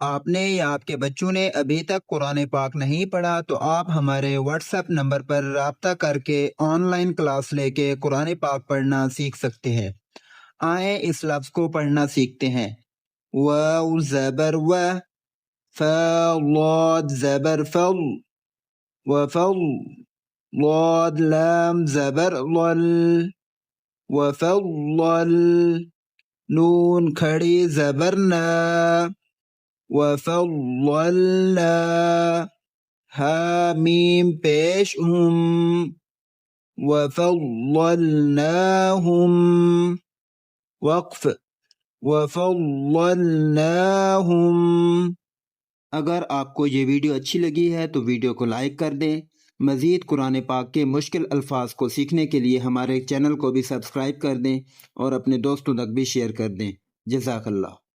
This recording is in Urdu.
آپ نے یا آپ کے بچوں نے ابھی تک قرآن پاک نہیں پڑھا تو آپ ہمارے واٹس ایپ نمبر پر رابطہ کر کے آن لائن کلاس لے کے قرآن پاک پڑھنا سیکھ سکتے ہیں۔ آئیں اس لفظ کو پڑھنا سیکھتے ہیں۔ واو زبر و، فا ضاد زبر فل، وفل، ضاد لام زبر ضل، وفضل، نون کھڑی زبر نا، وفضلنا، ہا میم پیش وفضلناہم، وقف، وفضلناہم۔ اگر آپ کو یہ ویڈیو اچھی لگی ہے تو ویڈیو کو لائک کر دیں۔ مزید قرآن پاک کے مشکل الفاظ کو سیکھنے کے لیے ہمارے چینل کو بھی سبسکرائب کر دیں اور اپنے دوستوں تک بھی شیئر کر دیں۔ جزاک اللہ۔